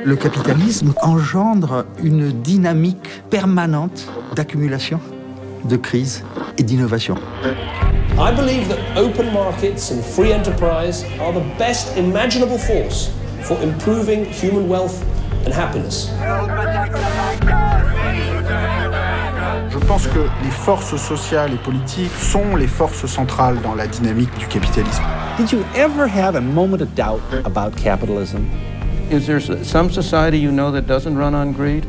Le capitalisme engendre une dynamique permanente d'accumulation, de crise et d'innovation. I believe that open markets and free enterprise are the best imaginable force for improving human wealth and happiness. Je pense que les forces sociales et politiques sont les forces centrales dans la dynamique du capitalisme. Did you ever have a moment of doubt about capitalism? Is there some society you know that doesn't run on greed?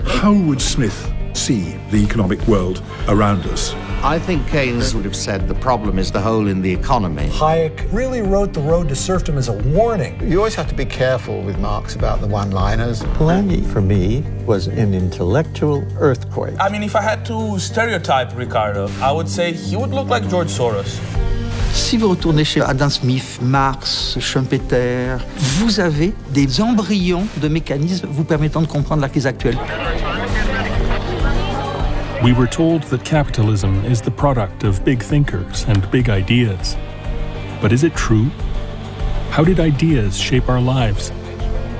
How would Smith see the economic world around us? I think Keynes would have said the problem is the hole in the economy. Hayek really wrote The Road to Serfdom as a warning. You always have to be careful with Marx about the one-liners. Polanyi, for me, was an intellectual earthquake. I mean, if I had to stereotype Ricardo, I would say he would look like George Soros. Si vous retournez chez Adam Smith, Marx, Schumpeter, vous avez des embryons de mécanismes vous permettant de comprendre la crise actuelle. We were told that capitalism is the product of big thinkers and big ideas. But is it true? How did ideas shape our lives?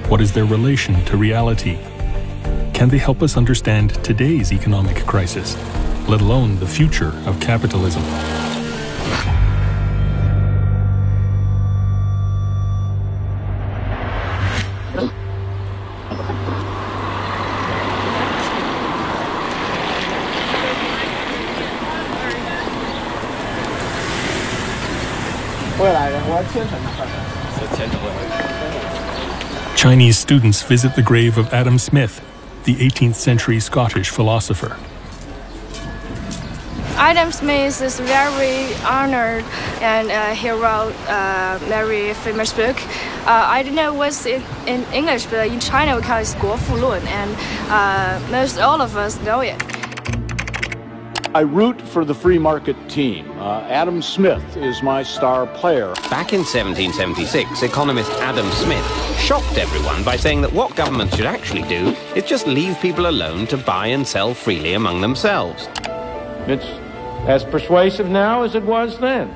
What is their relation to reality? Can they help us understand today's economic crisis, let alone the future of capitalism? Chinese students visit the grave of Adam Smith, the 18th century Scottish philosopher. Adam Smith is very honored, and he wrote a very famous book. I don't know what's in English, but in China we call it 国富论, and most all of us know it. I root for the free market team. Adam Smith is my star player. Back in 1776, economist Adam Smith shocked everyone by saying that what governments should actually do is just leave people alone to buy and sell freely among themselves. It's as persuasive now as it was then.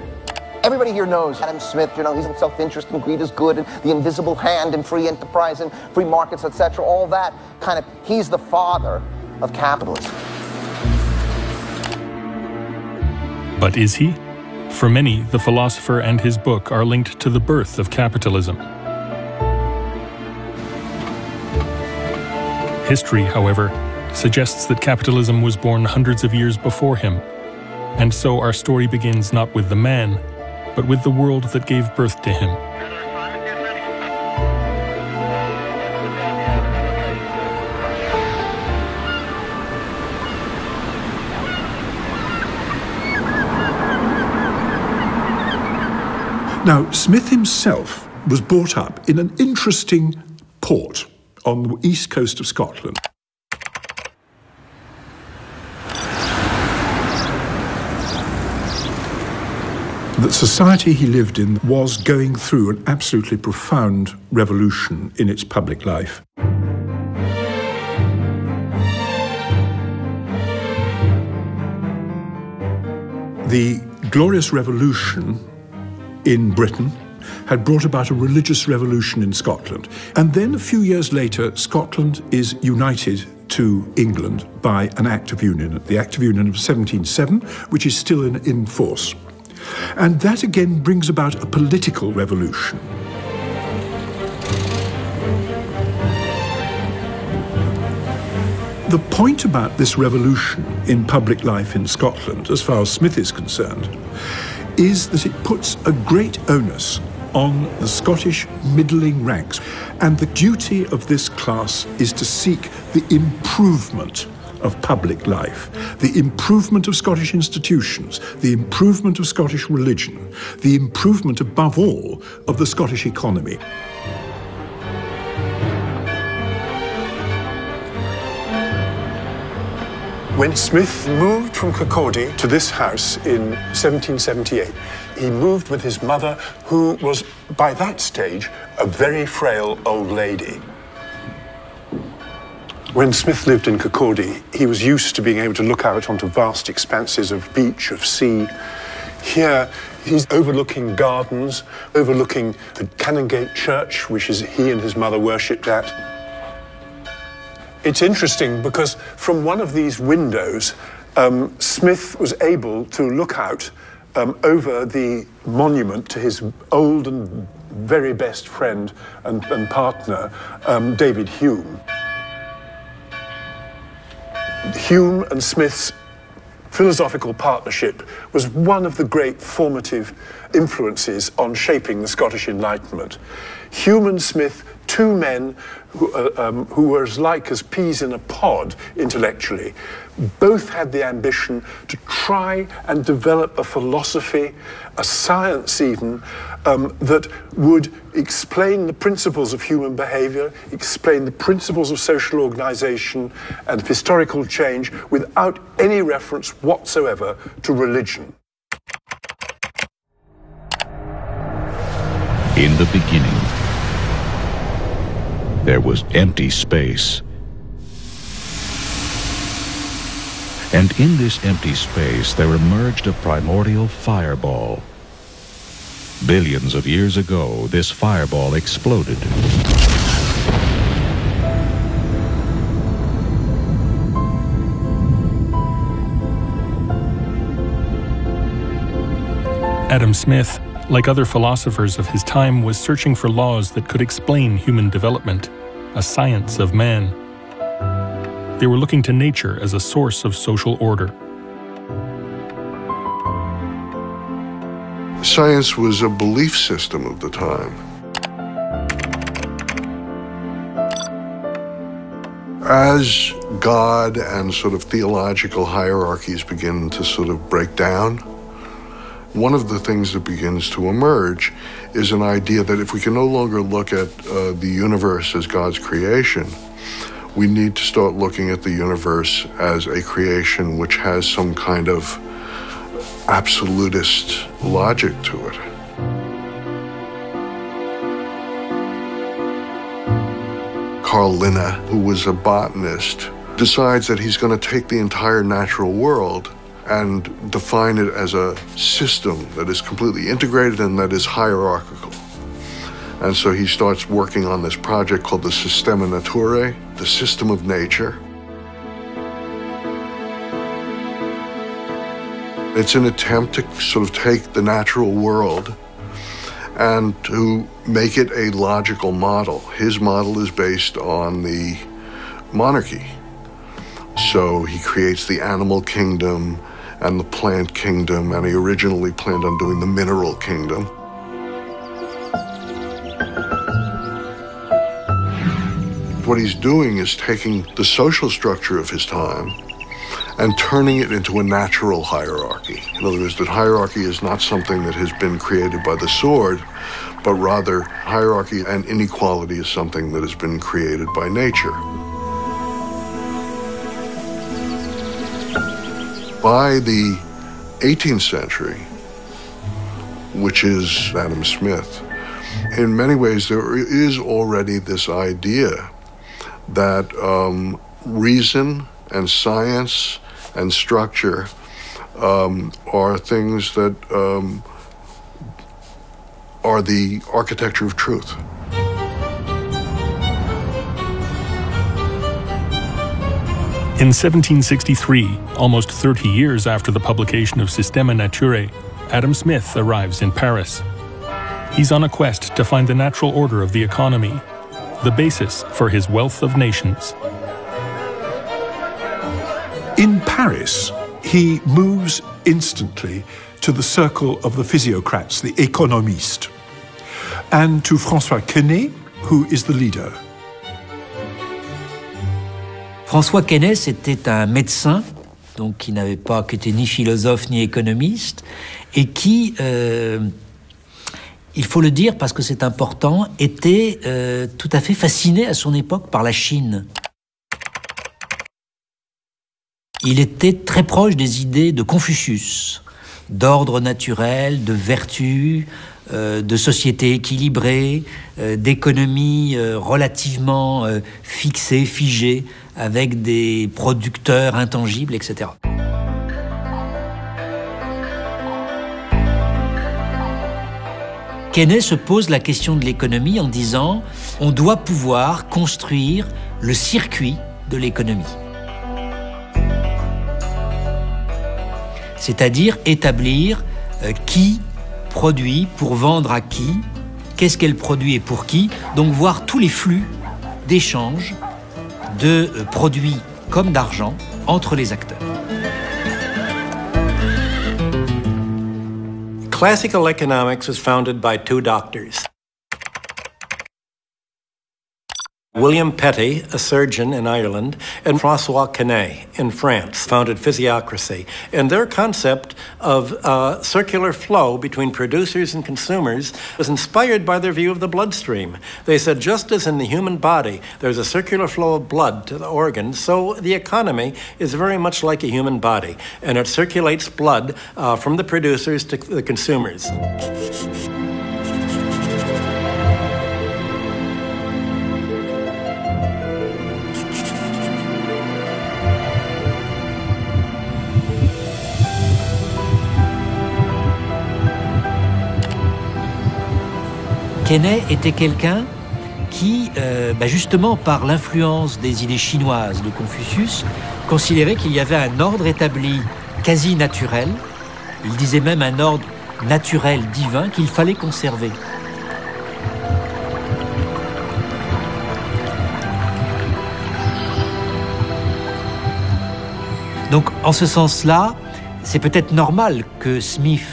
Everybody here knows Adam Smith, he's in self-interest and greed is good and the invisible hand and free enterprise and free markets, etc. All that he's the father of capitalism. But is he? For many, the philosopher and his book are linked to the birth of capitalism. History, however, suggests that capitalism was born hundreds of years before him, and so our story begins not with the man, but with the world that gave birth to him. Now, Smith himself was brought up in an interesting port on the east coast of Scotland. The society he lived in was going through an absolutely profound revolution in its public life. The Glorious Revolution in Britain had brought about a religious revolution in Scotland. And then a few years later, Scotland is united to England by an Act of Union, the Act of Union of 1707, which is still in force. And that again brings about a political revolution. The point about this revolution in public life in Scotland, as far as Smith is concerned, is that it puts a great onus on the Scottish middling ranks. And the duty of this class is to seek the improvement of public life, the improvement of Scottish institutions, the improvement of Scottish religion, the improvement, above all, of the Scottish economy. When Smith moved from Kirkcaldy to this house in 1778, he moved with his mother, who was, by that stage, a very frail old lady. When Smith lived in Kirkcaldy, he was used to being able to look out onto vast expanses of beach, of sea. Here, He's overlooking gardens, overlooking the Canongate Church, which is he and his mother worshipped at. It's interesting because from one of these windows, Smith was able to look out over the monument to his old and very best friend and partner, David Hume. Hume and Smith's philosophical partnership was one of the great formative influences on shaping the Scottish Enlightenment. Hume and Smith, two men who were as like as peas in a pod intellectually, both had the ambition to try and develop a philosophy, a science even, that would explain the principles of human behavior, explain the principles of social organization and historical change without any reference whatsoever to religion. In the beginning, there was empty space. And in this empty space, there emerged a primordial fireball. Billions of years ago, this fireball exploded. Adam Smith, like other philosophers of his time, was searching for laws that could explain human development, a science of man. They were looking to nature as a source of social order. Science was a belief system of the time. As God and sort of theological hierarchies begin to sort of break down, one of the things that begins to emerge is an idea that if we can no longer look at the universe as God's creation, we need to start looking at the universe as a creation which has some kind of absolutist logic to it. Carl Linne, who was a botanist, decides that he's going to take the entire natural world and define it as a system that is completely integrated and that is hierarchical. And so he starts working on this project called the Systema Naturae, the system of nature. It's an attempt to sort of take the natural world and to make it a logical model. His model is based on the monarchy. So he creates the animal kingdom and the plant kingdom, and he originally planned on doing the mineral kingdom. What he's doing is taking the social structure of his time and turning it into a natural hierarchy. In other words, that hierarchy is not something that has been created by the sword, but rather hierarchy and inequality is something that has been created by nature. By the 18th century, which is Adam Smith, in many ways there is already this idea that reason and science and structure are things that are the architecture of truth. In 1763, almost 30 years after the publication of Systema Naturae, Adam Smith arrives in Paris. He's on a quest to find the natural order of the economy, the basis for his wealth of nations. In Paris, he moves instantly to the circle of the physiocrats, the économistes, and to François Quesnay, who is the leader. François Quesnay, c'était un médecin, donc qui n'avait pas, qui était ni philosophe ni économiste, et qui, il faut le dire parce que c'est important, était tout à fait fasciné à son époque par la Chine. Il était très proche des idées de Confucius, d'ordre naturel, de vertu, de société équilibrée, d'économie relativement fixée, figée, avec des producteurs intangibles, etc. Keynes se pose la question de l'économie en disant on doit pouvoir construire le circuit de l'économie. C'est-à-dire établir qui produit pour vendre à qui, qu'est-ce qu'elle produit et pour qui, donc voir tous les flux d'échange de produits comme d'argent entre les acteurs. Classical economics was founded by two doctors. William Petty, a surgeon in Ireland, and François Quesnay in France, founded physiocracy. And their concept of circular flow between producers and consumers was inspired by their view of the bloodstream. They said, just as in the human body there's a circular flow of blood to the organs, so the economy is very much like a human body, and it circulates blood from the producers to the consumers. Quesnay était quelqu'un qui, justement par l'influence des idées chinoises de Confucius, considérait qu'il y avait un ordre établi quasi naturel, il disait même un ordre naturel divin qu'il fallait conserver. Donc en ce sens-là, c'est peut-être normal que Smith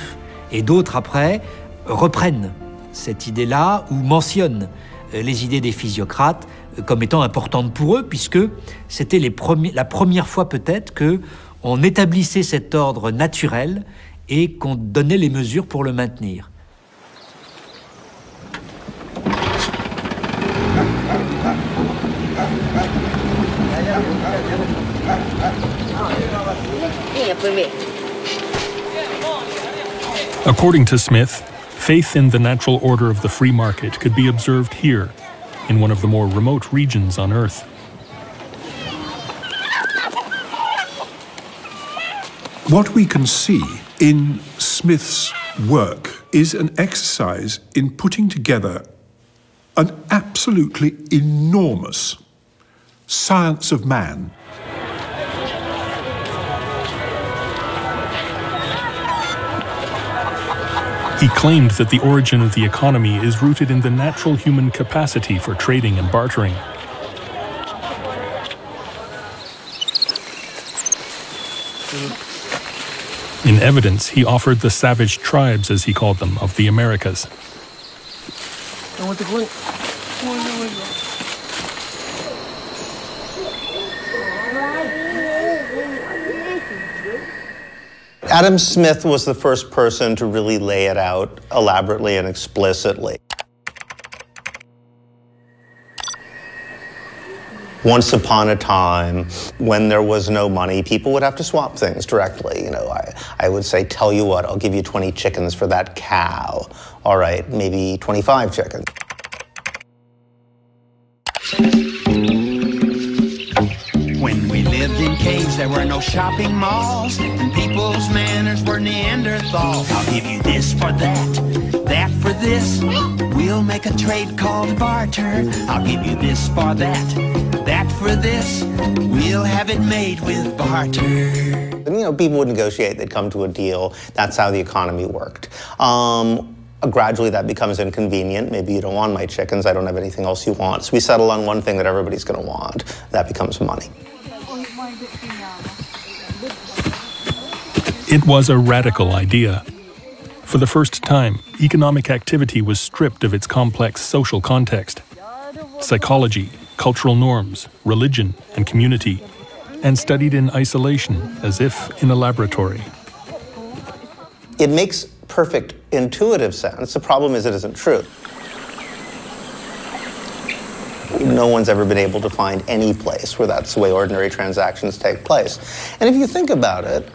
et d'autres après reprennent cette idée-là ou mentionnent les idées des physiocrates comme étant importantes pour eux, puisque c'était la première fois peut-être qu'on établissait cet ordre naturel et qu'on donnait les mesures pour le maintenir. According to Smith, faith in the natural order of the free market could be observed here, in one of the more remote regions on Earth. What we can see in Smith's work is an exercise in putting together an absolutely enormous science of man. He claimed that the origin of the economy is rooted in the natural human capacity for trading and bartering. In evidence, he offered the savage tribes, as he called them, of the Americas. Adam Smith was the first person to really lay it out elaborately and explicitly. Once upon a time, when there was no money, people would have to swap things directly. You know, I would say, tell you what, I'll give you 20 chickens for that cow. All right, maybe 25 chickens. When we lived in caves, there were no shopping malls, and people's manners were Neanderthals. I'll give you this for that, that for this. We'll make a trade called barter. I'll give you this for that, that for this. We'll have it made with barter. And, you know, people would negotiate, they'd come to a deal. That's how the economy worked. Gradually that becomes inconvenient. Maybe you don't want my chickens, I don't have anything else you want. So we settle on one thing that everybody's going to want. That becomes money. It was a radical idea. For the first time, economic activity was stripped of its complex social context. Psychology, cultural norms, religion, and community, and studied in isolation, as if in a laboratory. It makes perfect intuitive sense. The problem is it isn't true. No one's ever been able to find any place where that's the way ordinary transactions take place. And if you think about it,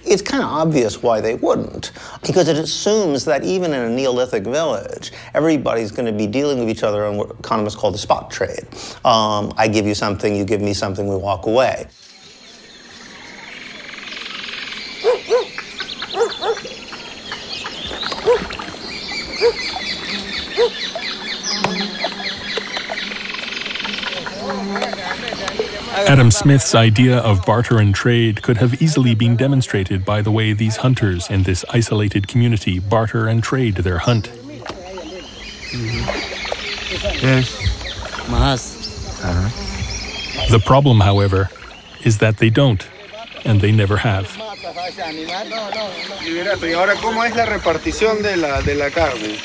it's kind of obvious why they wouldn't, because it assumes that even in a Neolithic village, everybody's going to be dealing with each other on what economists call the spot trade. I give you something, you give me something, we walk away. Adam Smith's idea of barter and trade could have easily been demonstrated by the way these hunters in this isolated community barter and trade their hunt. Yes. The problem, however, is that they don't, and they never have. Y ahora, ¿cómo es la repartición de la carne?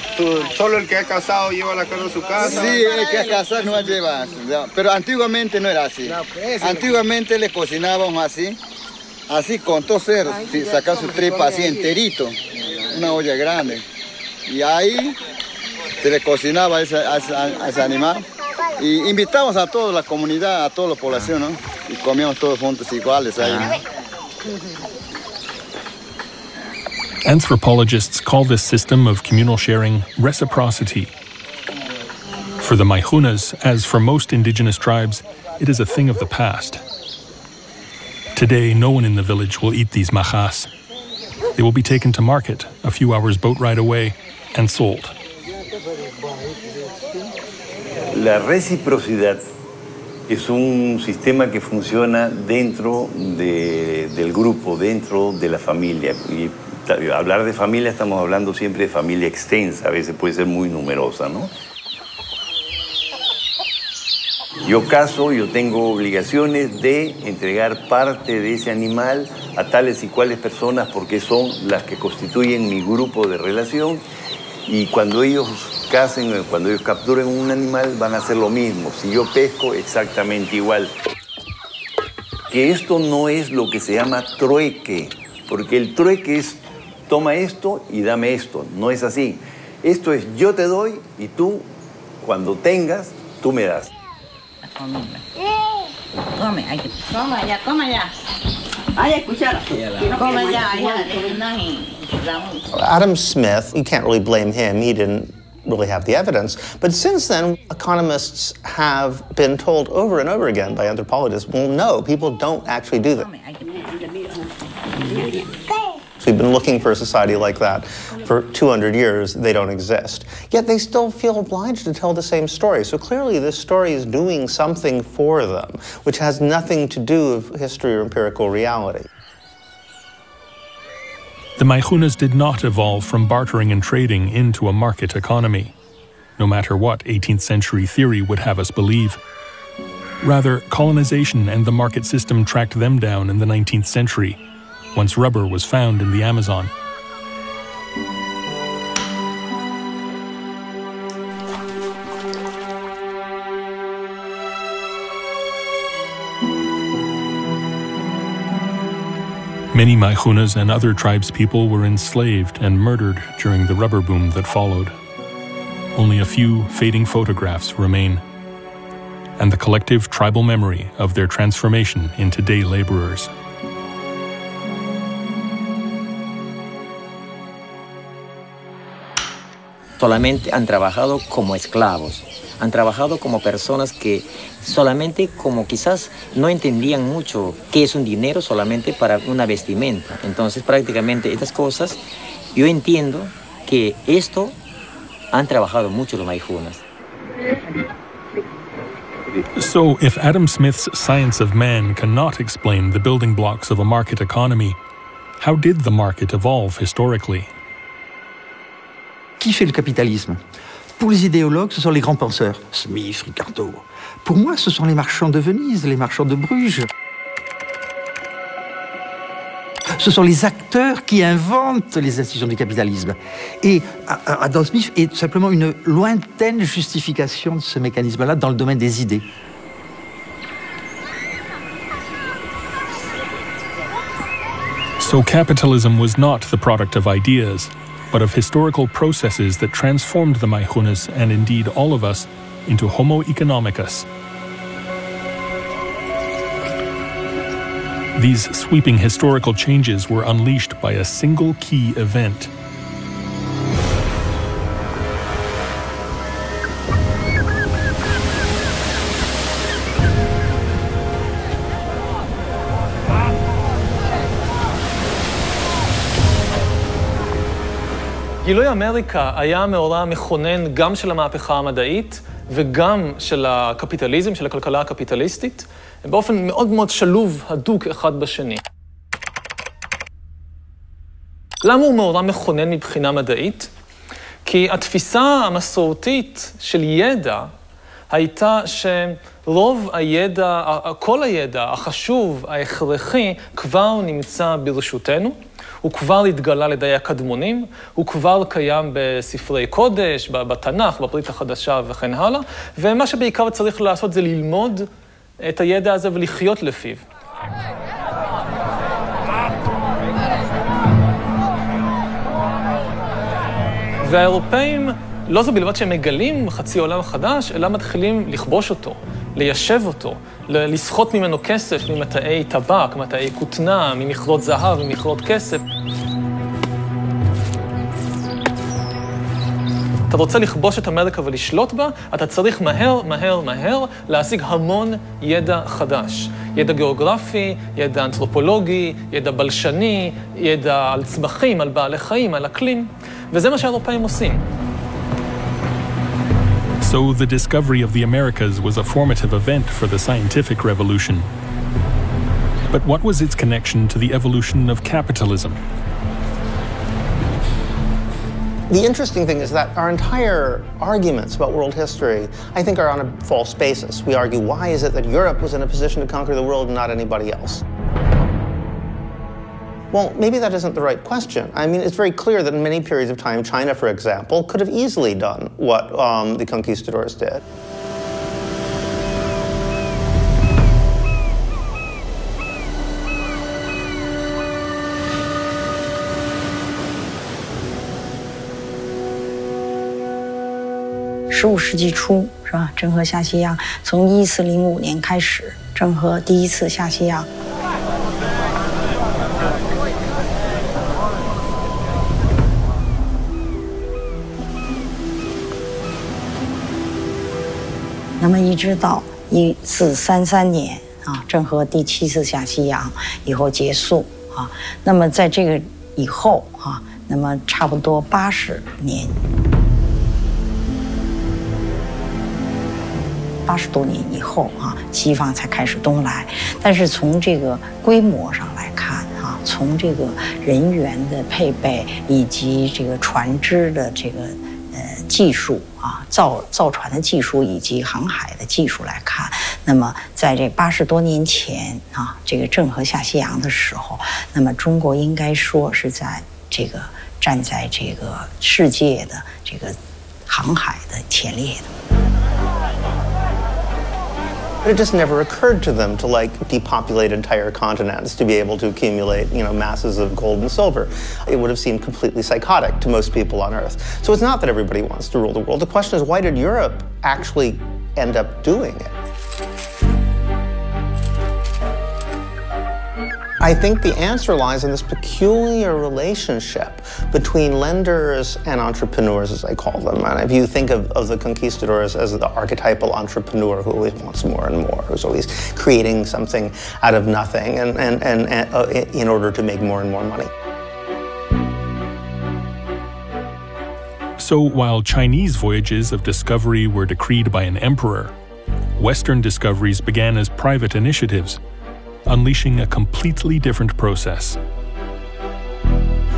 ¿Solo el que ha cazado lleva la carne a su casa? Sí, el que ha cazado no la lleva. Pero antiguamente no era así. Antiguamente le cocinábamos así con todo cerdo, sacar su tripa así enterito, una olla grande. Y ahí se le cocinaba a ese animal. Y invitamos a toda la comunidad, a toda la población, ¿no? Y comíamos todos juntos iguales ahí. Anthropologists call this system of communal sharing reciprocity. For the Maihunas, as for most indigenous tribes, it is a thing of the past. Today, no one in the village will eat these majas. They will be taken to market, a few hours' boat ride away, and sold. La reciprocidad es un sistema que funciona dentro del grupo, dentro de la familia. Y hablar de familia, estamos hablando siempre de familia extensa, a veces puede ser muy numerosa, ¿no? Yo cazo, yo tengo obligaciones de entregar parte de ese animal a tales y cuales personas porque son las que constituyen mi grupo de relación, y cuando ellos cacen, cuando ellos capturen un animal, van a hacer lo mismo. Si yo pesco, exactamente igual. Que esto no es lo que se llama trueque, porque el trueque es toma esto y dame esto. No es así. Esto es yo te doy y tú, cuando tengas, tú me das. Adam Smith, you can't really blame him. He didn't really have the evidence. But since then, economists have been told over and over again by anthropologists, well, no, people don't actually do that. So we've been looking for a society like that for 200 years. They don't exist. Yet they still feel obliged to tell the same story. So clearly this story is doing something for them, which has nothing to do with history or empirical reality. The Maihunas did not evolve from bartering and trading into a market economy, no matter what 18th century theory would have us believe. Rather, colonization and the market system tracked them down in the 19th century, once rubber was found in the Amazon. Many Maihunas and other tribespeople were enslaved and murdered during the rubber boom that followed. Only a few fading photographs remain, and the collective tribal memory of their transformation into day laborers. Solamente han trabajado como esclavos, han trabajado como personas que solamente como quizás no entendían mucho qué es un dinero solamente para una vestimenta. Entonces prácticamente estas cosas, yo entiendo que esto han trabajado mucho los Maihunas. So if Adam Smith's science of man cannot explain the building blocks of a market economy, how did the market evolve historically? Qui fait le capitalisme? Pour les idéologues, ce sont les grands penseurs. Smith, Ricardo. Pour moi, ce sont les marchands de Venise, les marchands de Bruges. Ce sont les acteurs qui inventent les institutions du capitalisme. Et Adam Smith est tout simplement une lointaine justification de ce mécanisme-là dans le domaine des idées. So capitalism was not the product of ideas, but of historical processes that transformed the Maihunas, and indeed all of us, into Homo economicus. These sweeping historical changes were unleashed by a single key event. גילוי אמריקה היה מאורע מכונן גם של המהפכה המדעית וגם של הקפיטליזם, של הכלכלה הקפיטליסטית, באופן מאוד מאוד שלוב, הדוק אחד בשני. למה הוא מאורע מכונן מבחינה מדעית? כי התפיסה המסורתית של ידע הייתה שרוב הידע, כל הידע החשוב, ההכרחי, כבר נמצא ברשותנו. הוא כבר התגלה לידי הקדמונים, הוא כבר קיים בספרי קודש, בתנ"ך, בברית החדשה וכן הלאה, ומה שבעיקר צריך לעשות זה ללמוד את הידע הזה ולחיות לפיו. והאירופאים, לא זו בלבד שהם מגלים חצי עולם חדש, אלא מתחילים לכבוש אותו, ליישב אותו, לסחוט ממנו כסף, ממטעי טבק, מטעי כותנה, ממכרות זהב, ממכרות כסף. אתה רוצה לכבוש את אמריקה ולשלוט בה, אתה צריך מהר להשיג המון ידע חדש. ידע גיאוגרפי, ידע אנתרופולוגי, ידע בלשני, ידע על צמחים, על בעלי חיים, על אקלים, וזה מה שהאירופאים עושים. So the discovery of the Americas was a formative event for the scientific revolution. But what was its connection to the evolution of capitalism? The interesting thing is that our entire arguments about world history, I think, are on a false basis. We argue, why is it that Europe was in a position to conquer the world and not anybody else? Well, maybe that isn't the right question. I mean, it's very clear that in many periods of time, China, for example, could have easily done what the conquistadors did.15世纪初，是吧？郑和下西洋，从1405年开始，郑和第一次下西洋。那么一直到1433年啊，郑和第7次下西洋以后结束啊。那么在这个以后啊，那么差不多80年。80多年以后啊，西方才开始东来。但是从这个规模上来看啊，从这个人员的配备以及这个船只的这个技术啊，造船的技术以及航海的技术来看，那么在这80多年前啊，这个郑和下西洋的时候，那么中国应该说是在这个站在这个世界的这个航海的前列的。But it just never occurred to them to depopulate entire continents to be able to accumulate, masses of gold and silver. It would have seemed completely psychotic to most people on Earth. So it's not that everybody wants to rule the world. The question is, why did Europe actually end up doing it? I think the answer lies in this peculiar relationship between lenders and entrepreneurs, as I call them. And if you think of the conquistadors as the archetypal entrepreneur who always wants more and more, who's always creating something out of nothing and in order to make more and more money. So while Chinese voyages of discovery were decreed by an emperor, Western discoveries began as private initiatives, unleashing a completely different process.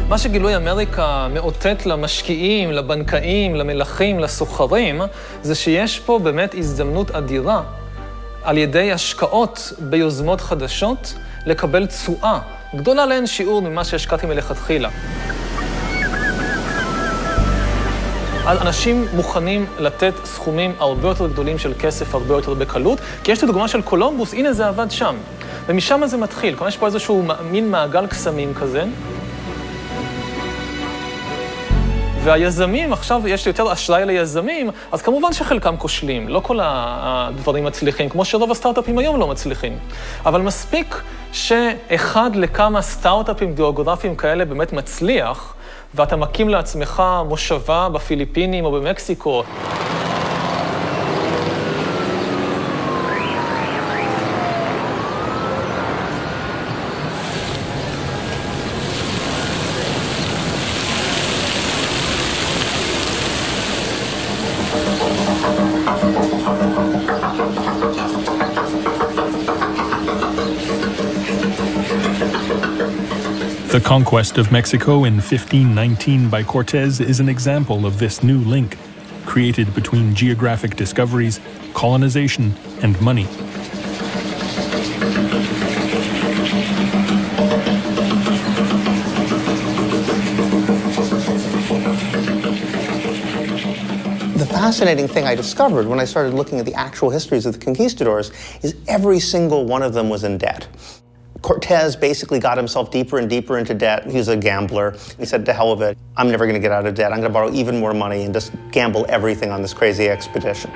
מה שגילוי אמריקה מאותת למשקיעים, לבנקאים, למלכים, לסוחרים, זה שיש פה באמת הזדמנות אדירה על ידי השקעות ביוזמות חדשות לקבל תשואה גדולה לאין שיעור ממה שהשקעתי מלכתחילה. אנשים מוכנים לתת סכומים הרבה יותר גדולים של כסף, הרבה יותר בקלות, כי יש את הדוגמה של קולומבוס, הנה זה עבד שם. ומשם זה מתחיל, כלומר יש פה איזשהו מין מעגל קסמים כזה. והיזמים, עכשיו יש יותר אשראי ליזמים, אז כמובן שחלקם כושלים, לא כל הדברים מצליחים, כמו שרוב הסטארט-אפים היום לא מצליחים. אבל מספיק שאחד לכמה סטארט-אפים גיאוגרפיים כאלה באמת מצליח, ואתה מקים לעצמך מושבה בפיליפינים או במקסיקו. The conquest of Mexico in 1519 by Cortés is an example of this new link, created between geographic discoveries, colonization, and money. The fascinating thing I discovered when I started looking at the actual histories of the conquistadors is every single one of them was in debt. Cortés basically got himself deeper and deeper into debt. He was a gambler. He said, to hell with it, I'm never going to get out of debt. I'm going to borrow even more money and just gamble everything on this crazy expedition.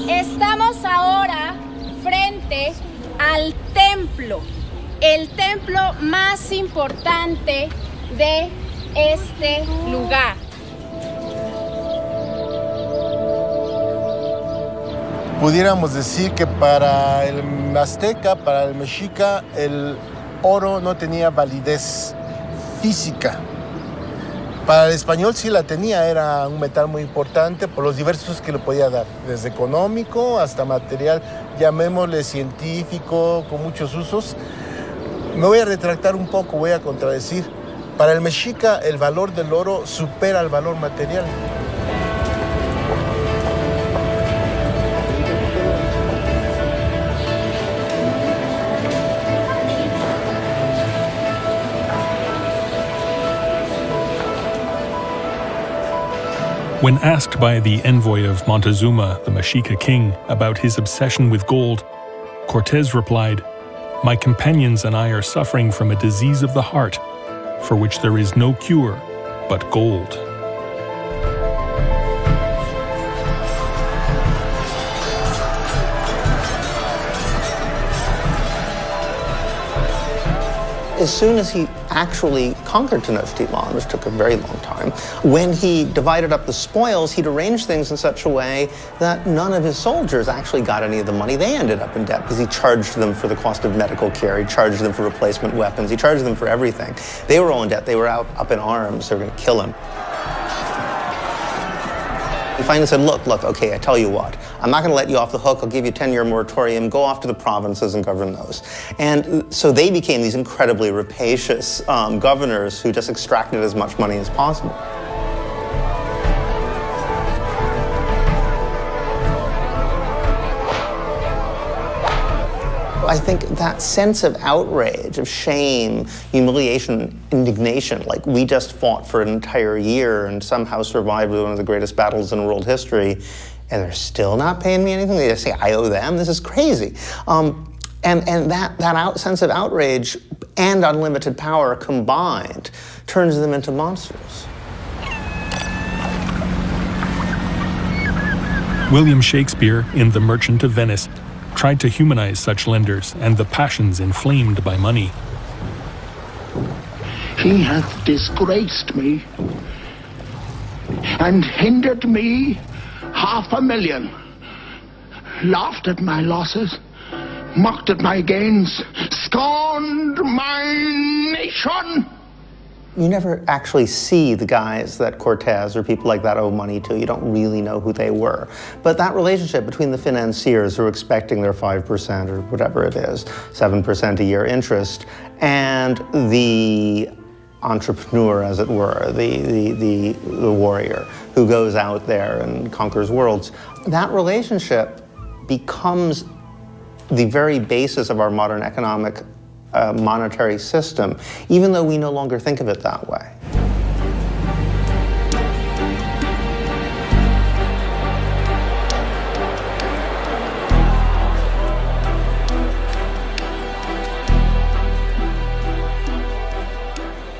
Estamos ahora frente al templo, el templo más importante de este lugar. Pudiéramos decir que para el azteca, para el mexica, el oro no tenía validez física. Para el español sí la tenía, era un metal muy importante por los diversos usos que le podía dar, desde económico hasta material, llamémosle científico, con muchos usos. Me voy a retractar un poco, voy a contradecir. Para el mexica el valor del oro supera el valor material. When asked by the envoy of Montezuma, the Mexica king, about his obsession with gold, Cortés replied, "My companions and I are suffering from a disease of the heart, for which there is no cure but gold." As soon as he actually conquered Tenochtitlan, which took a very long time, when he divided up the spoils, he'd arranged things in such a way that none of his soldiers actually got any of the money. They ended up in debt because he charged them for the cost of medical care, he charged them for replacement weapons, he charged them for everything. They were all in debt, they were up in arms, they were going to kill him. He finally said, look, okay, I tell you what, I'm not going to let you off the hook, I'll give you a 10-year moratorium, go off to the provinces and govern those. And so they became these incredibly rapacious governors who just extracted as much money as possible. I think that sense of outrage, of shame, humiliation, indignation, like we just fought for an entire year and somehow survived one of the greatest battles in world history, and they're still not paying me anything? They just say, I owe them? This is crazy. And that sense of outrage and unlimited power combined turns them into monsters. William Shakespeare, in The Merchant of Venice, tried to humanize such lenders and the passions inflamed by money. He hath disgraced me and hindered me 500,000, laughed at my losses, mocked at my gains, scorned my nation. You never actually see the guys that Cortés or people like that owe money to. You don't really know who they were. But that relationship between the financiers who are expecting their 5% or whatever it is, 7% a year interest, and the entrepreneur, as it were, the warrior who goes out there and conquers worlds, that relationship becomes the very basis of our modern economic monetary system, even though we no longer think of it that way.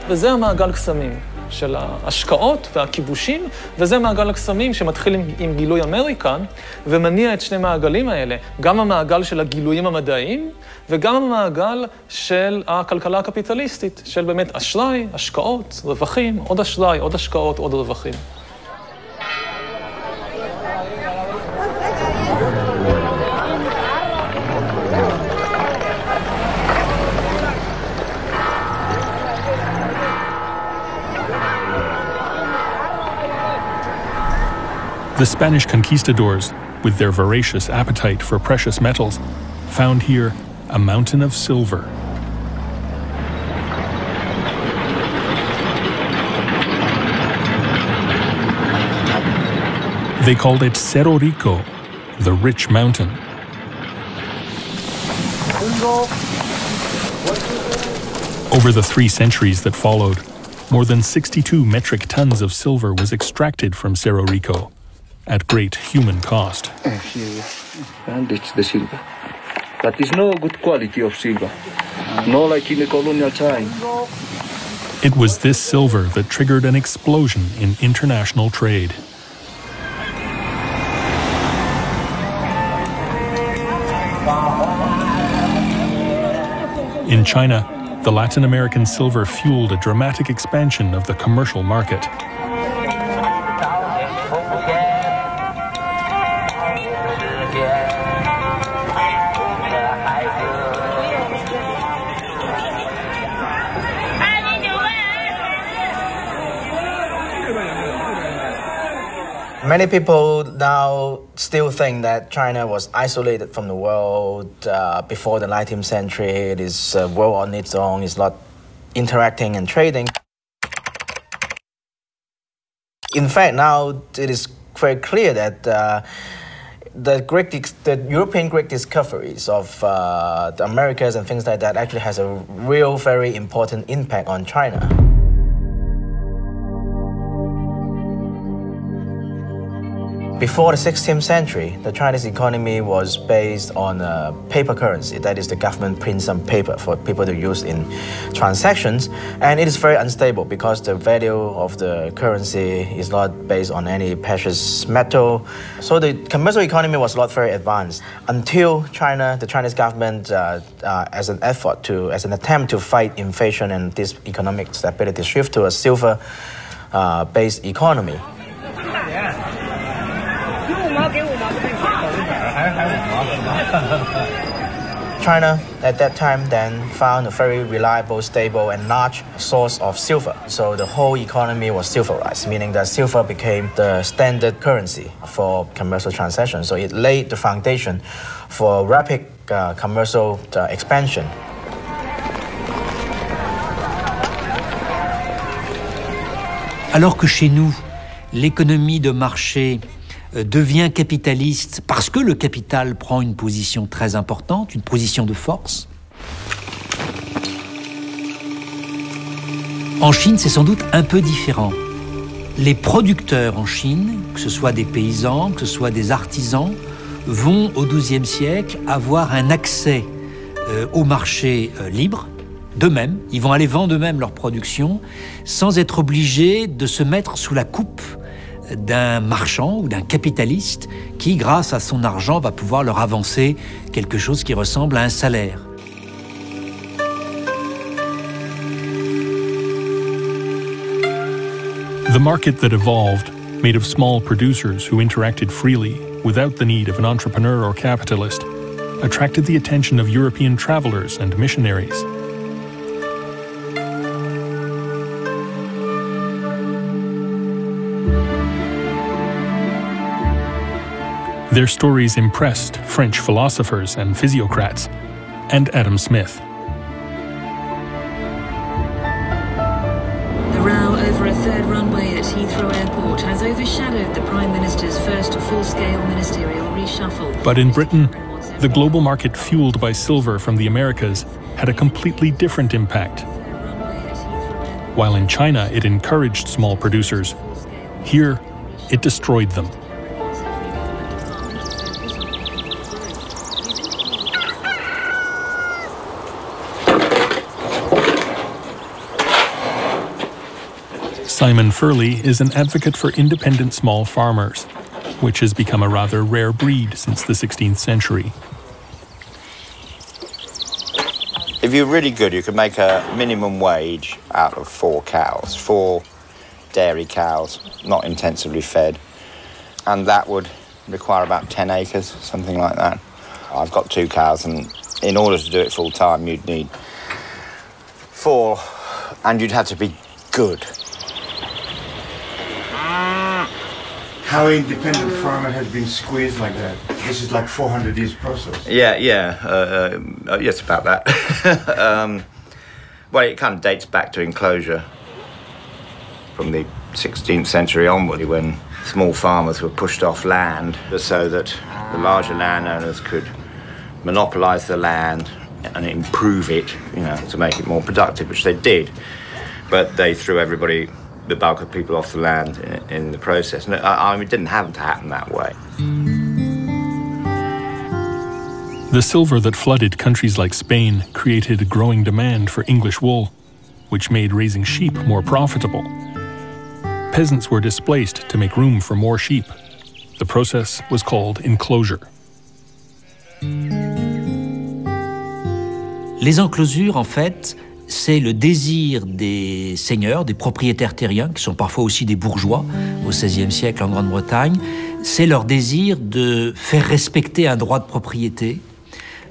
וזה המעגל קסמים של ההשקעות והכיבושים, וזה מעגל הקסמים שמתחיל עם גילוי אמריקה, ומניע את שני מעגלים האלה, גם המעגל של הגילויים המדעיים, וגם המעגל של הכלכלה הקפיטליסטית, של באמת אשראי, השקעות, רווחים, עוד אשראי, עוד השקעות, עוד רווחים. The Spanish conquistadors, with their voracious appetite for precious metals, found here a mountain of silver. They called it Cerro Rico, the rich mountain. Over the 3 centuries that followed, more than 62 metric tons of silver was extracted from Cerro Rico, at great human cost. And it's the silver. But it's no good quality of silver, not like in the colonial time. It was this silver that triggered an explosion in international trade. In China, the Latin American silver fueled a dramatic expansion of the commercial market. Many people now still think that China was isolated from the world before the 19th century. It is a world on its own. It's not interacting and trading. In fact, now it is very clear that the European great discoveries of the Americas and things like that actually has a real, very important impact on China. Before the 16th century, the Chinese economy was based on paper currency. That is, the government prints some paper for people to use in transactions. And it is very unstable because the value of the currency is not based on any precious metal. So the commercial economy was not very advanced until China, the Chinese government, as an attempt to fight inflation and this economic stability, shift to a silver-based economy. China at that time then found a very reliable, stable and large source of silver. So the whole economy was silverized, meaning that silver became the standard currency for commercial transactions. So it laid the foundation for rapid commercial expansion. Alors que chez nous, l'économie de marché devient capitaliste parce que le capital prend une position très importante, une position de force. En Chine, c'est sans doute un peu différent. Les producteurs en Chine, que ce soit des paysans, que ce soit des artisans, vont au XIIe siècle avoir un accès au marché libre d'eux-mêmes. Ils vont aller vendre eux-mêmes leur production sans être obligés de se mettre sous la coupe d'un marchand ou d'un capitaliste qui, grâce à son argent, va pouvoir leur avancer quelque chose qui ressemble à un salaire. The market that evolved, made of small producers who interacted freely without the need of an entrepreneur or capitalist, attracted the attention of European travelers and missionaries. Their stories impressed French philosophers and physiocrats, and Adam Smith. The row over a third runway at Heathrow Airport has overshadowed the Prime Minister's first full-scale ministerial reshuffle. But in Britain, the global market fueled by silver from the Americas had a completely different impact. While in China it encouraged small producers, here it destroyed them. Simon Furley is an advocate for independent small farmers, which has become a rather rare breed since the 16th century. If you're really good, you could make a minimum wage out of 4 cows, 4 dairy cows, not intensively fed, and that would require about 10 acres, something like that. I've got 2 cows, and in order to do it full time, you'd need 4, and you'd have to be good. how an independent farmer has been squeezed like that. This is like 400 years process. Yes, about that. Well, it kind of dates back to enclosure from the 16th century onward, when small farmers were pushed off land so that the larger landowners could monopolise the land and improve it, to make it more productive, which they did. But they threw the bulk of people off the land in the process. And it didn't have to happen that way. The silver that flooded countries like Spain created a growing demand for English wool, which made raising sheep more profitable. Peasants were displaced to make room for more sheep. The process was called enclosure. Les enclosures, en fait, c'est le désir des seigneurs, des propriétaires terriens, qui sont parfois aussi des bourgeois au XVIe siècle en Grande-Bretagne. C'est leur désir de faire respecter un droit de propriété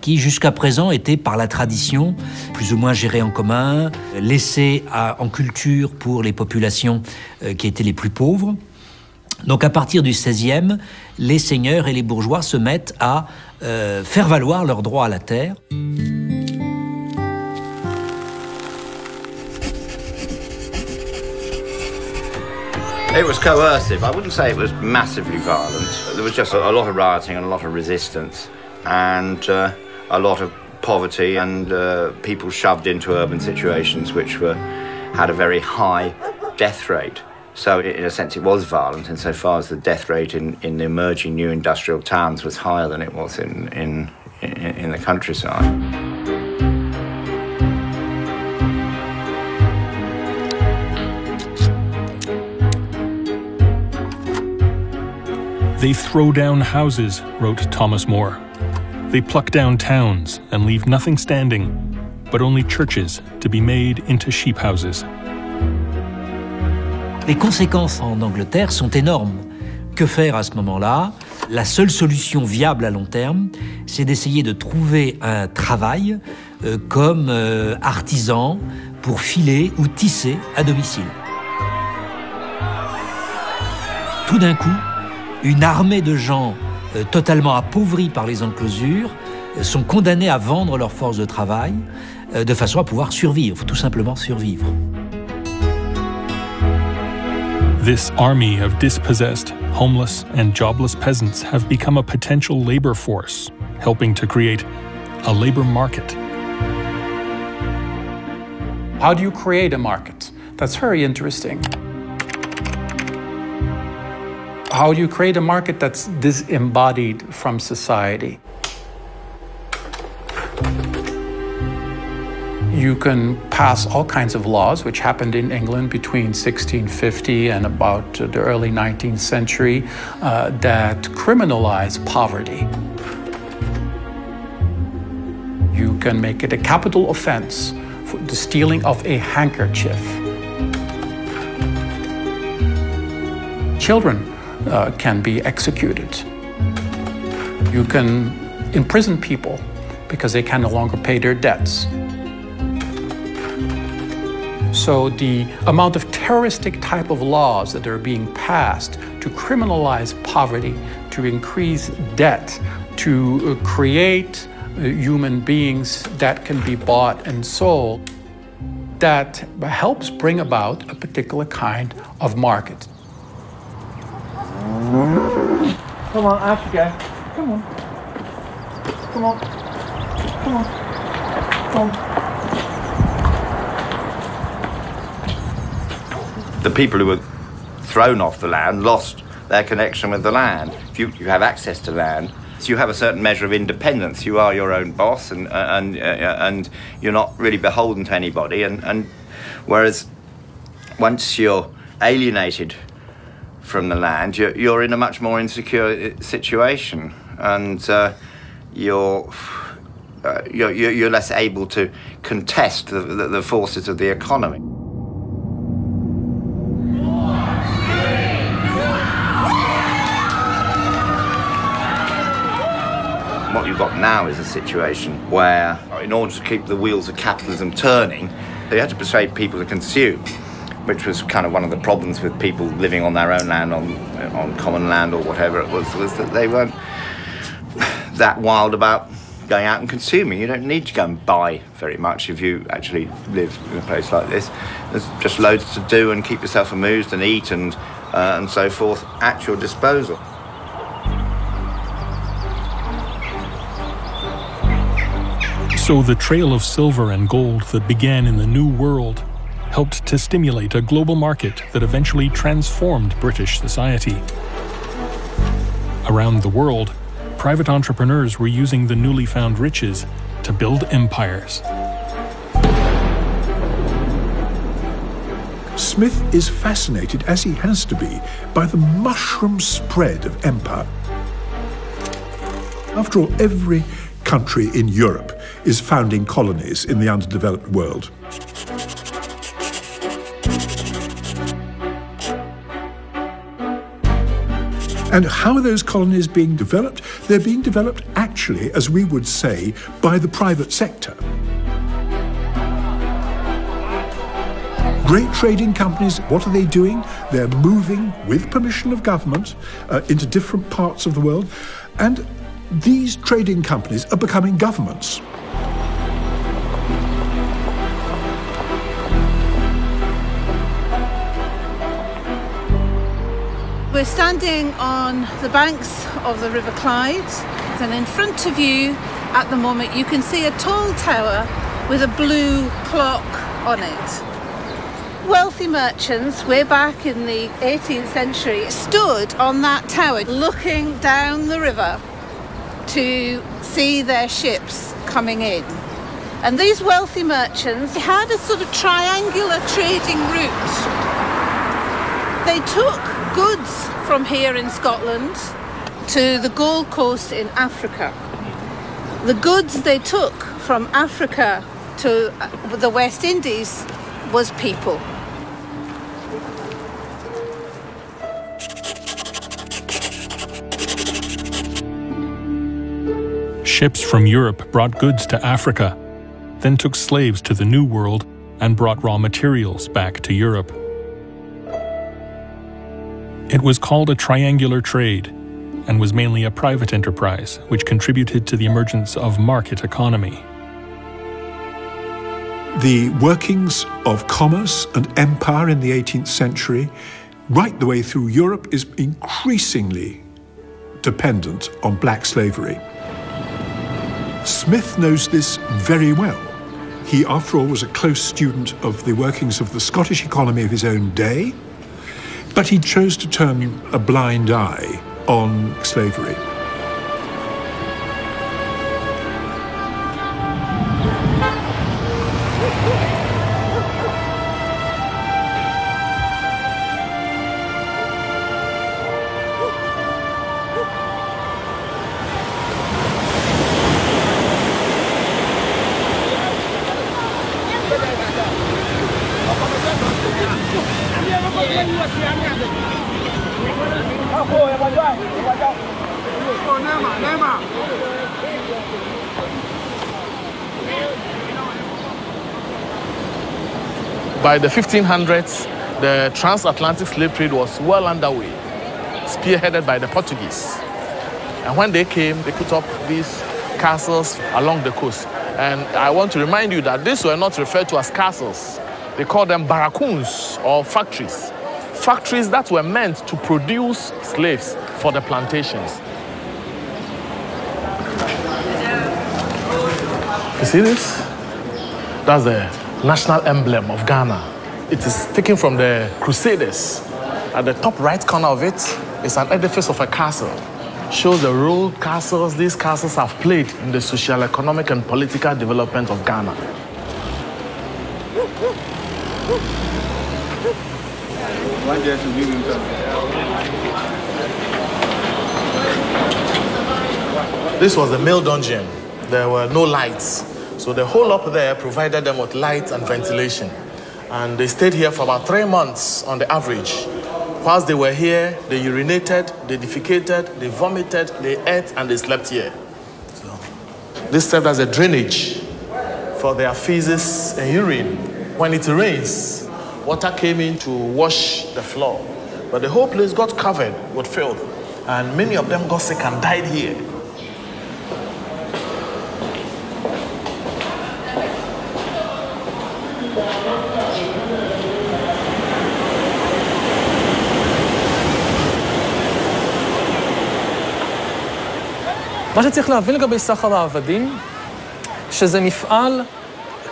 qui, jusqu'à présent, était par la tradition plus ou moins géré en commun, laissé en culture pour les populations qui étaient les plus pauvres. Donc à partir du XVIe, les seigneurs et les bourgeois se mettent à faire valoir leur droit à la terre. It was coercive. I wouldn't say it was massively violent. There was just a lot of rioting and a lot of resistance, and a lot of poverty, and people shoved into urban situations which had a very high death rate. So in a sense it was violent insofar as the death rate in the emerging new industrial towns was higher than it was in the countryside. They throw down houses, wrote Thomas More. They pluck down towns and leave nothing standing, but only churches to be made into sheep houses. Les conséquences en Angleterre sont énormes. Que faire à ce moment-là? La seule solution viable à long terme, c'est d'essayer de trouver un travail comme artisan pour filer ou tisser à domicile. Tout d'un coup, une armée de gens totalement appauvris par les enclosures sont condamnés à vendre leur force de travail de façon à pouvoir survivre, tout simplement survivre. This army of dispossessed, homeless, and jobless peasants have become a potential labor force, helping to create a labor market. How do you create a market? That's very interesting. How do you create a market that's disembodied from society? You can pass all kinds of laws, which happened in England between 1650 and about the early 19th century, that criminalize poverty. You can make it a capital offense for the stealing of a handkerchief. Children can be executed. You can imprison people because they can no longer pay their debts. So the amount of terroristic type of laws that are being passed to criminalize poverty, to increase debt, to create human beings that can be bought and sold, that helps bring about a particular kind of market. Come on, off you go. Come on. Come on. Come on. Come on. The people who were thrown off the land lost their connection with the land. If you have access to land, so you have a certain measure of independence. You are your own boss, and you're not really beholden to anybody. And whereas once you're alienated from the land, you're in a much more insecure situation, and you're less able to contest the forces of the economy. What you've got now is a situation where, in order to keep the wheels of capitalism turning, you have to persuade people to consume, which was kind of one of the problems with people living on their own land, on common land or whatever it was that they weren't that wild about going out and consuming. You don't need to go and buy very much if you actually live in a place like this. There's just loads to do and keep yourself amused and eat and so forth at your disposal. So the trail of silver and gold that began in the New World helped to stimulate a global market that eventually transformed British society. Around the world, private entrepreneurs were using the newly found riches to build empires. Smith is fascinated, as he has to be, by the mushroom spread of empire. After all, every country in Europe is founding colonies in the underdeveloped world. And how are those colonies being developed? They're being developed actually, as we would say, by the private sector. Great trading companies, what are they doing? They're moving, with permission of government, into different parts of the world. And these trading companies are becoming governments. We're standing on the banks of the River Clyde, and in front of you at the moment you can see a tall tower with a blue clock on it. Wealthy merchants, way back in the 18th century, stood on that tower looking down the river to see their ships coming in. And these wealthy merchants had a sort of triangular trading route. They took goods from here in Scotland to the Gold Coast in Africa. The goods they took from Africa to the West Indies was people. Ships from Europe brought goods to Africa, then took slaves to the New World and brought raw materials back to Europe. It was called a triangular trade and was mainly a private enterprise, which contributed to the emergence of market economy. The workings of commerce and empire in the 18th century, right the way through Europe, is increasingly dependent on black slavery. Smith knows this very well. He, after all, was a close student of the workings of the Scottish economy of his own day, but he chose to turn a blind eye on slavery. By the 1500s, the transatlantic slave trade was well underway, spearheaded by the Portuguese. And when they came, they put up these castles along the coast. And I want to remind you that these were not referred to as castles. They called them barracoons or factories. Factories that were meant to produce slaves for the plantations. You see this? That's the national emblem of Ghana. It is taken from the Crusaders. At the top right corner of it is an edifice of a castle. Shows the role these castles have played in the social, economic, and political development of Ghana. This was the male dungeon. There were no lights. So the hole up there provided them with light and ventilation. And they stayed here for about 3 months on the average. Whilst they were here, they urinated, they defecated, they vomited, they ate, and they slept here. So this served as a drainage for their feces and urine. When it rains, water came in to wash the floor. But the whole place got covered with filth, and many of them got sick and died here. מה שצריך להבין לגבי סחר העבדים, שזה מפעל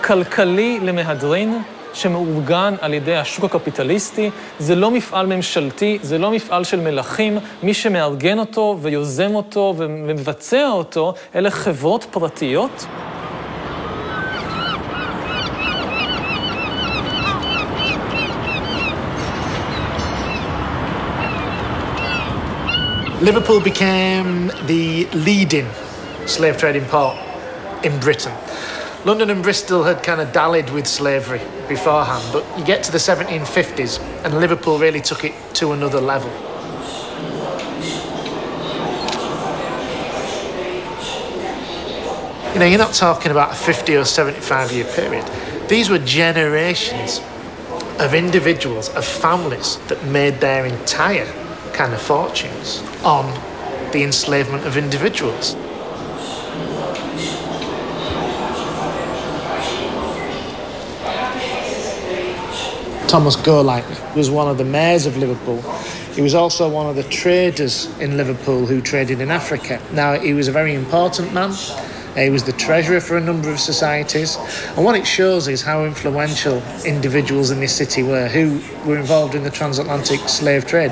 כלכלי למהדרין, שמאורגן על ידי השוק הקפיטליסטי, זה לא מפעל ממשלתי, זה לא מפעל של מלכים, מי שמארגן אותו ויוזם אותו ומבצע אותו, אלה חברות פרטיות. Liverpool became the leading slave trading port in Britain. London and Bristol had kind of dallied with slavery beforehand, but you get to the 1750s and Liverpool really took it to another level. You know, you're not talking about a 50 or 75 year period. These were generations of individuals, of families that made their entire kind of fortunes on the enslavement of individuals. Thomas Golightly was one of the mayors of Liverpool. He was also one of the traders in Liverpool who traded in Africa. Now, he was a very important man. He was the treasurer for a number of societies. And what it shows is how influential individuals in this city were, who were involved in the transatlantic slave trade.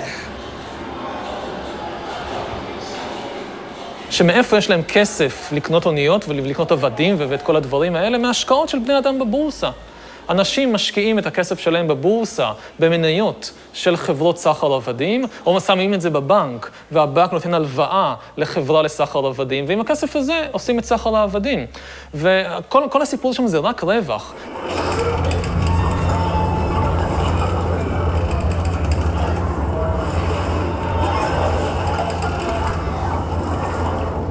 שמאיפה יש להם כסף לקנות אוניות ולקנות עבדים ואת כל הדברים האלה? מהשקעות של בני אדם בבורסה. אנשים משקיעים את הכסף שלהם בבורסה, במניות של חברות סחר עבדים, או שמים את זה בבנק, והבנק נותן הלוואה לחברה לסחר עבדים, ועם הכסף הזה עושים את סחר העבדים. וכל הסיפור שם זה רק רווח.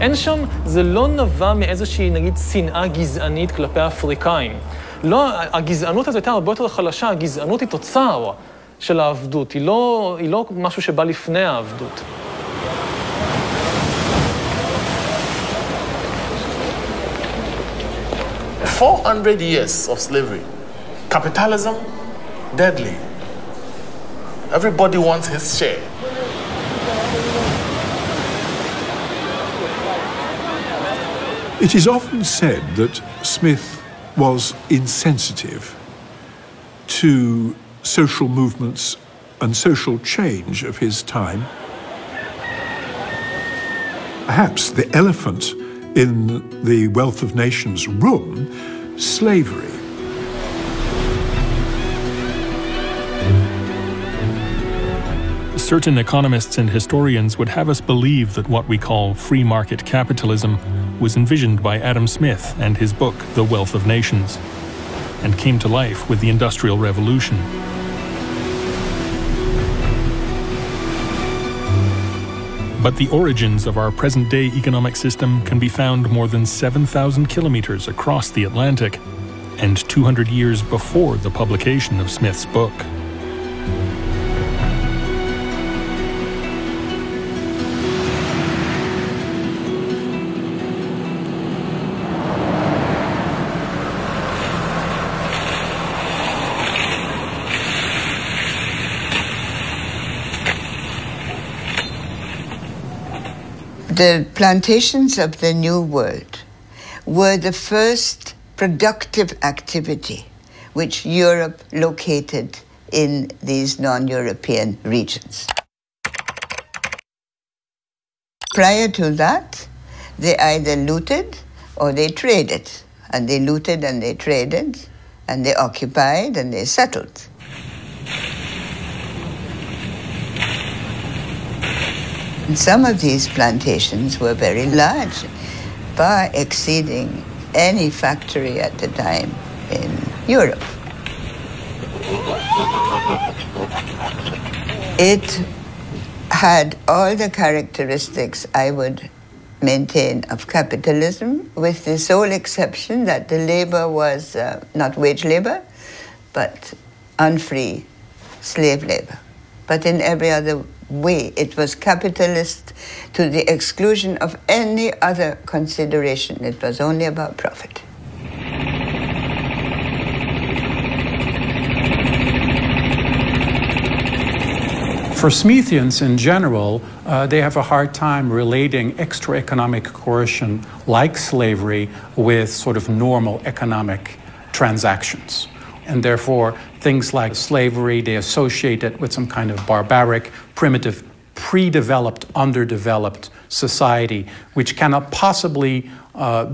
אין שם, זה לא נבע מאיזושהי, נגיד, שנאה גזענית כלפי האפריקאים. לא, הגזענות הזו הייתה הרבה יותר חלשה, הגזענות היא תוצר של העבדות, היא לא משהו שבא לפני העבדות. "400 years of slavery. Capitalism, deadly. Everybody wants his share." It is often said that Smith was insensitive to social movements and social change of his time. Perhaps the elephant in the Wealth of Nations room, slavery. Certain economists and historians would have us believe that what we call free market capitalism was envisioned by Adam Smith and his book, The Wealth of Nations, and came to life with the Industrial Revolution. But the origins of our present-day economic system can be found more than 7,000 kilometers across the Atlantic, and 200 years before the publication of Smith's book. The plantations of the New World were the first productive activity which Europe located in these non-European regions. Prior to that, they either looted or they traded. And they looted and they traded and they occupied and they settled. And some of these plantations were very large, far exceeding any factory at the time in Europe. It had all the characteristics I would maintain of capitalism, with the sole exception that the labor was not wage labor, but unfree slave labor. But in every other way, it was capitalist to the exclusion of any other consideration. It was only about profit. For Smithians in general, they have a hard time relating extra economic coercion like slavery with sort of normal economic transactions. And therefore, things like slavery, they associate it with some kind of barbaric, primitive, pre-developed, underdeveloped society, which cannot possibly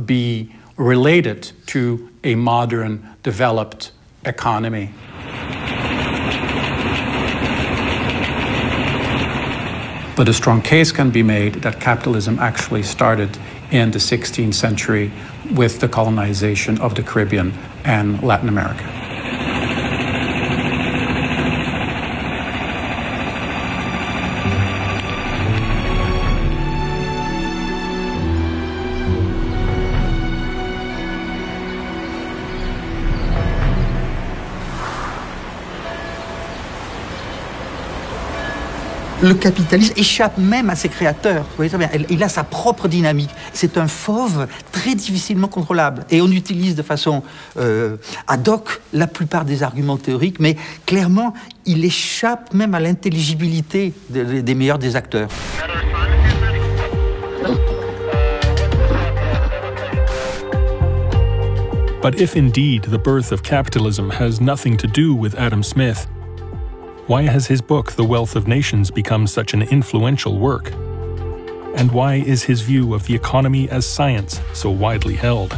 be related to a modern, developed economy. But a strong case can be made that capitalism actually started in the 16th century with the colonization of the Caribbean and Latin America. Le capitalisme échappe même à ses créateurs. Vous voyez très bien, il a sa propre dynamique. C'est un fauve très difficilement contrôlable. Et on utilise de façon ad hoc la plupart des arguments théoriques, mais clairement, il échappe même à l'intelligibilité des meilleurs des acteurs. But if indeed the birth of capitalism has nothing to do with Adam Smith, why has his book, The Wealth of Nations, become such an influential work? And why is his view of the economy as science so widely held?